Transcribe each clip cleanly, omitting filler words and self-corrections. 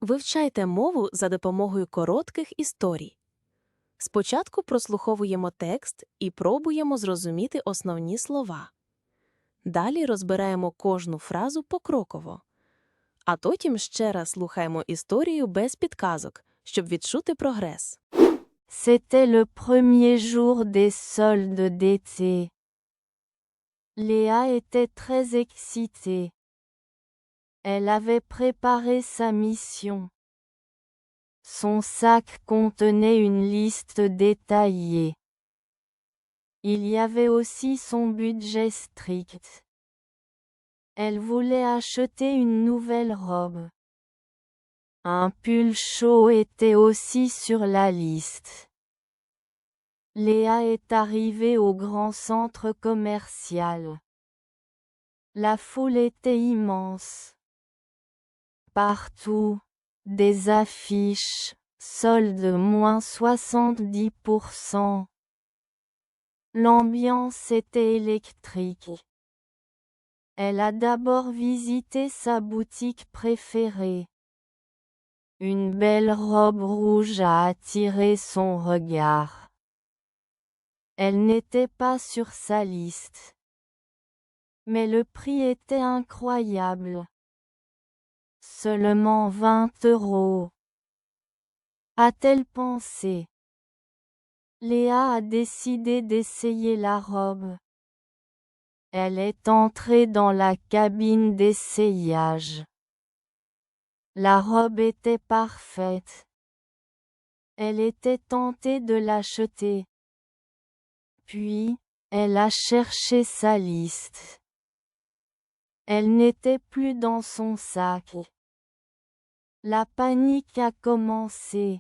Вивчайте мову за допомогою коротких історій. Спочатку прослуховуємо текст і пробуємо зрозуміти основні слова. Далі розбираємо кожну фразу покроково. А потім ще раз слухаємо історію без підказок, щоб відчути прогрес. C'était le premier jour des soldes d'été. Léa était très excitée. Elle avait préparé sa mission. Son sac contenait une liste détaillée. Il y avait aussi son budget strict. Elle voulait acheter une nouvelle robe. Un pull chaud était aussi sur la liste. Léa est arrivée au grand centre commercial. La foule était immense. Partout, des affiches, solde moins 70%. L'ambiance était électrique. Elle a d'abord visité sa boutique préférée. Une belle robe rouge a attiré son regard. Elle n'était pas sur sa liste. Mais le prix était incroyable. Seulement 20 €. A-t-elle pensé? Léa a décidé d'essayer la robe. Elle est entrée dans la cabine d'essayage. La robe était parfaite. Elle était tentée de l'acheter. Puis, elle a cherché sa liste. Elle n'était plus dans son sac. La panique a commencé.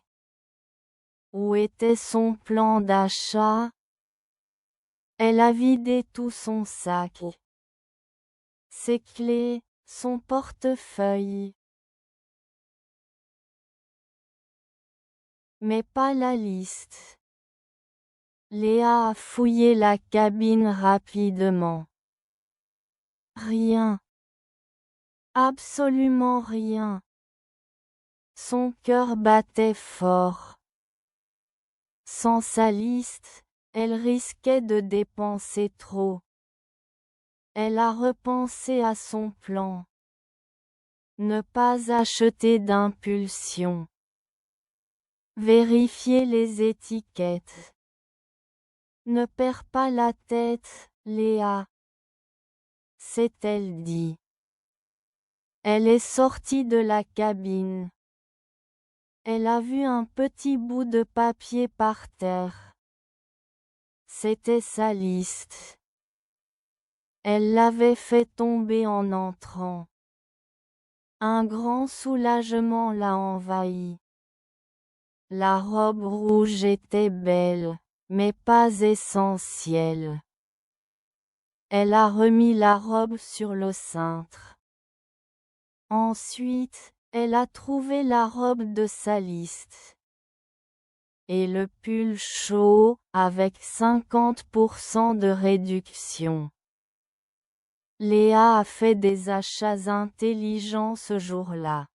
Où était son plan d'achat? Elle a vidé tout son sac. Ses clés, son portefeuille. Mais pas la liste. Léa a fouillé la cabine rapidement. Rien. Absolument rien. Son cœur battait fort. Sans sa liste, elle risquait de dépenser trop. Elle a repensé à son plan. Ne pas acheter d'impulsion. Vérifier les étiquettes. Ne perds pas la tête, Léa, s'est-elle dit. Elle est sortie de la cabine. Elle a vu un petit bout de papier par terre. C'était sa liste. Elle l'avait fait tomber en entrant. Un grand soulagement l'a envahi. La robe rouge était belle, mais pas essentielle. Elle a remis la robe sur le cintre. Ensuite, elle a trouvé la robe de sa liste. Et le pull chaud, avec 50% de réduction. Léa a fait des achats intelligents ce jour-là.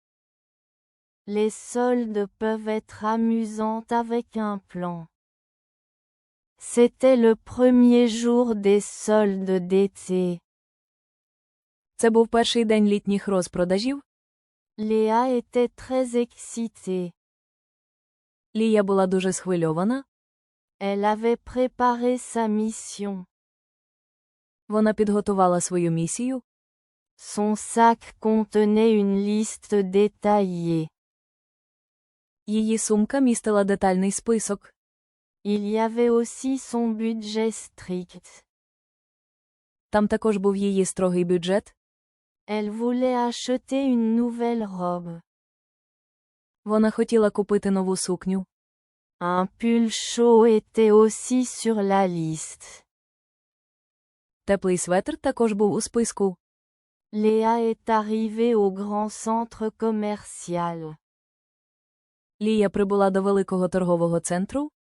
Les soldes peuvent être amusantes avec un plan. C'était le premier jour des soldes d'été. Це був перший день літніх розпродажів. Léa était très excitée. Лія була дуже схвильована. Elle avait préparé sa mission. Вона підготувала свою місію. Son sac contenait une liste détaillée. Її сумка містила детальний список. Il y avait aussi son budget strict. Там також був її строгий бюджет. Elle voulait acheter une nouvelle robe. Вона хотіла купити нову сукню. Un pull chaud était aussi sur la liste. Теплий светр також був у списку. Léa est arrivée au grand centre commercial. Лія прибула до великого торгового центру.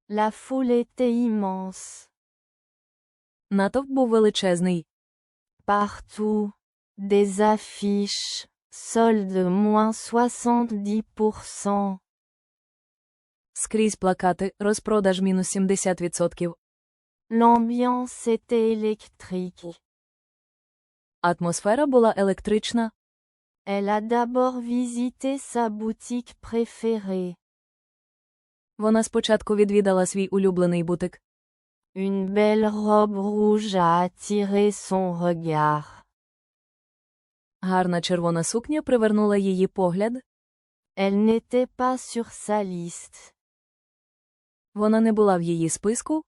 La foule était immense. Натовп був величезний. Partout, des affiches, Solde moins 70%. Скрізь плакати, розпродаж мінус 70%. L'ambiance était électrique. Атмосфера була електрична. Elle a d'abord visité sa boutique préférée. Вона спочатку відвідала свій улюблений бутик. Une belle robe rouge a attiré son regard. Гарна червона сукня привернула її погляд. Elle n'était pas sur sa liste. Вона не була в її списку,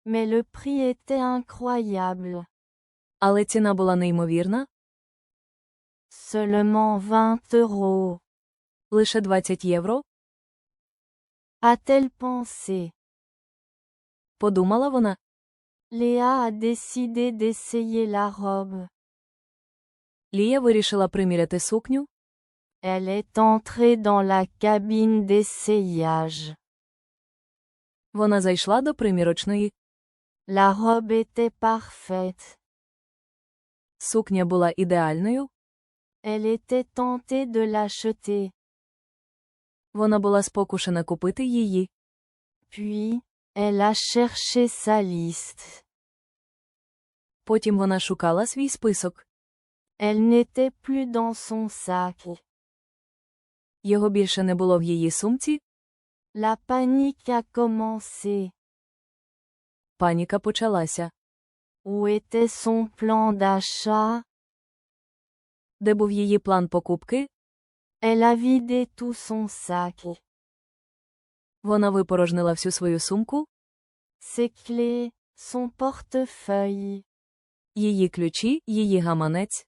Mais le prix était incroyable. але ціна була неймовірна. Seulement 20 €. Лише 20 євро. A-t-elle pensé? Подумала вона. Léa a décidé d'essayer la robe. Лія вирішила приміряти сукню. Elle est entrée dans la cabine d'essayage. Вона зайшла до примірочної. La robe était parfaite. Сукня була ідеальною. Elle était tentée de l'acheter. Вона була спокушена купити її. Puis, elle a cherché sa liste. Потім вона шукала свій список. Elle n'était plus dans son sac. Його більше не було в її сумці. La panique a commencé. Паніка почалася. Où était son plan d'achat? Де був її план покупки? Elle a vidé tout son sac. Вона випорожнила всю свою сумку. Ses clés, son portefeuille. Її ключі, її гаманець.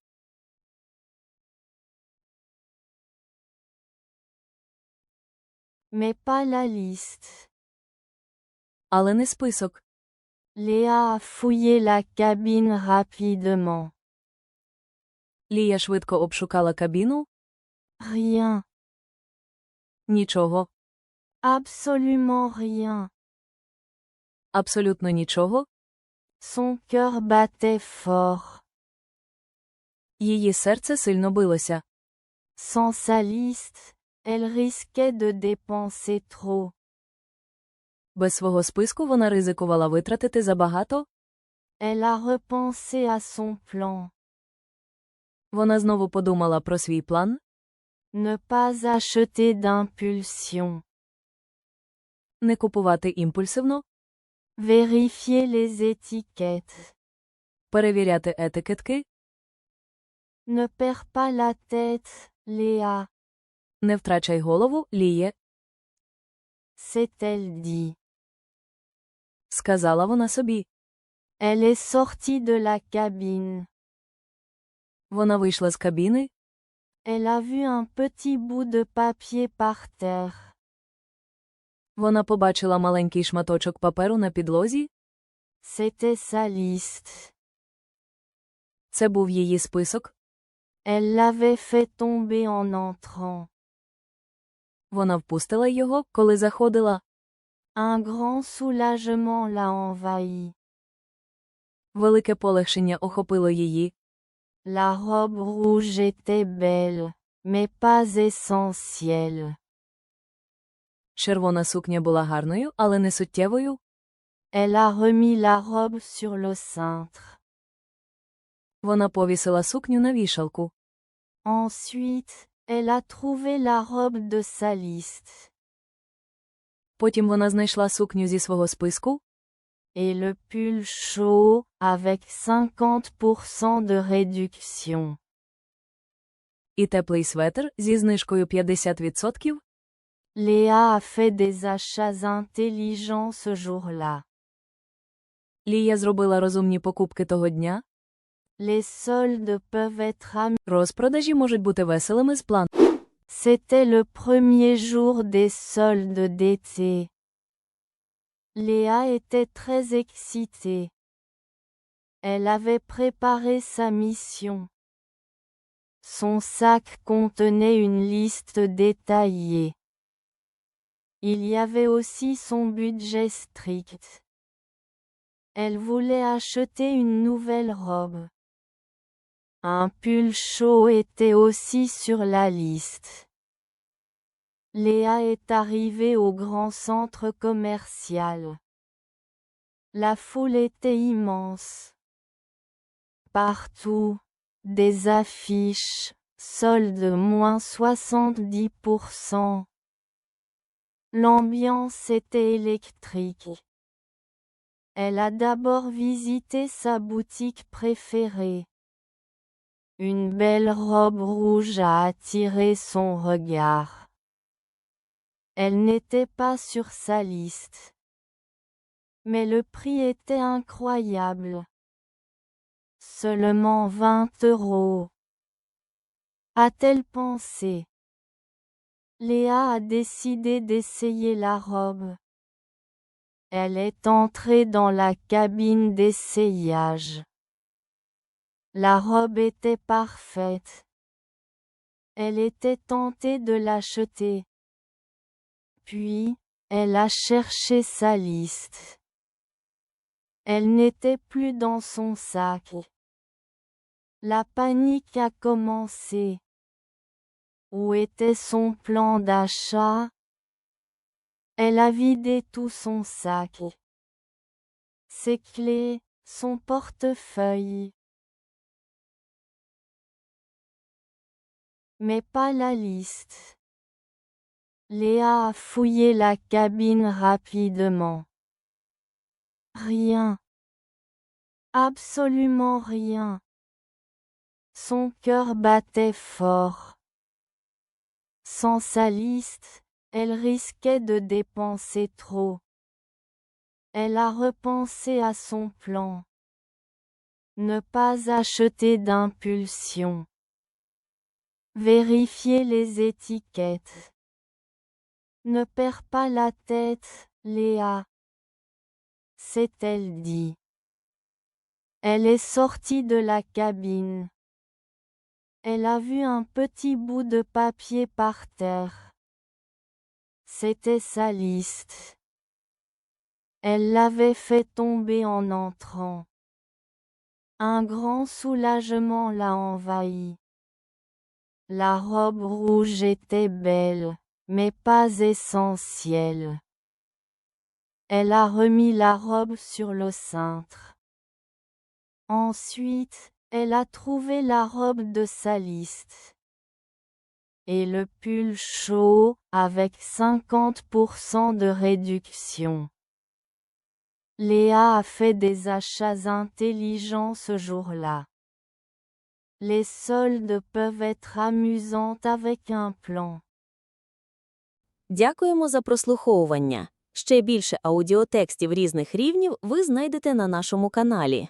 Mais pas la liste. Але не список. Léa a fouillé la cabine rapidement. Лія швидко обшукала кабіну. Rien. Нічого. Absolument rien. Абсолютно нічого. Son cœur battait fort. Її серце сильно билося. Sans sa liste, elle risquait de dépenser trop. Без свого списку вона ризикувала витратити забагато. Elle a repensé à son plan. Вона знову подумала про свій план. Ne pas acheter d'impulsion. Не купувати імпульсивно. Vérifier les étiquettes. Перевіряти етикетки. Ne perds pas la tête, Léa. Не втрачай голову, Ліє. S'est-elle dit. Сказала вона собі. Elle est sortie de la cabine. Вона вийшла з кабіни. Elle a vu un petit bout de papier par terre. Вона побачила маленький шматочок паперу на підлозі. C'était sa liste. Це був її список. Elle l'avait fait tomber en entrant. Вона впустила його, коли заходила. Un grand soulagement l'a envahi. Велике полегшення охопило її. La robe rouge était belle, mais pas essentielle. Червона сукня була гарною, але не суттєвою. Elle a remis la robe sur le cintre. Вона повісила сукню на вішалку. Ensuite, elle a trouvé la robe de sa liste. Потім вона знайшла сукню зі свого списку. Et le pull chaud, avec 50% de réduction. І теплий светр зі знижкою 50%. Léa a fait des achats intelligents ce jour-là. Лія зробила розумні покупки того дня. Les soldes peuvent être amusants. Розпродажі можуть бути веселими з плану. C'était le premier jour des soldes d'été. Léa était très excitée. Elle avait préparé sa mission. Son sac contenait une liste détaillée. Il y avait aussi son budget strict. Elle voulait acheter une nouvelle robe. Un pull chaud était aussi sur la liste. Léa est arrivée au grand centre commercial. La foule était immense. Partout, des affiches, solde moins 70%. L'ambiance était électrique. Elle a d'abord visité sa boutique préférée. Une belle robe rouge a attiré son regard. Elle n'était pas sur sa liste. Mais le prix était incroyable. Seulement 20 €. A-t-elle pensé? Léa a décidé d'essayer la robe. Elle est entrée dans la cabine d'essayage. La robe était parfaite. Elle était tentée de l'acheter. Puis, elle a cherché sa liste. Elle n'était plus dans son sac. La panique a commencé. Où était son plan d'achat? Elle a vidé tout son sac. Ses clés, son portefeuille. Mais pas la liste. Léa a fouillé la cabine rapidement. Rien. Absolument rien. Son cœur battait fort. Sans sa liste, elle risquait de dépenser trop. Elle a repensé à son plan. Ne pas acheter d'impulsion. Vérifier les étiquettes. Ne perds pas la tête, Léa, s'est-elle dit. Elle est sortie de la cabine. Elle a vu un petit bout de papier par terre. C'était sa liste. Elle l'avait fait tomber en entrant. Un grand soulagement l'a envahi. La robe rouge était belle, mais pas essentielle. Elle a remis la robe sur le cintre. Ensuite, elle a trouvé la robe de sa liste. Et le pull chaud, avec 50% de réduction. Léa a fait des achats intelligents ce jour-là. Les soldes peuvent être amusantes avec un plan. Дякуємо за прослуховування. Ще більше аудіотекстів різних рівнів ви знайдете на нашому каналі.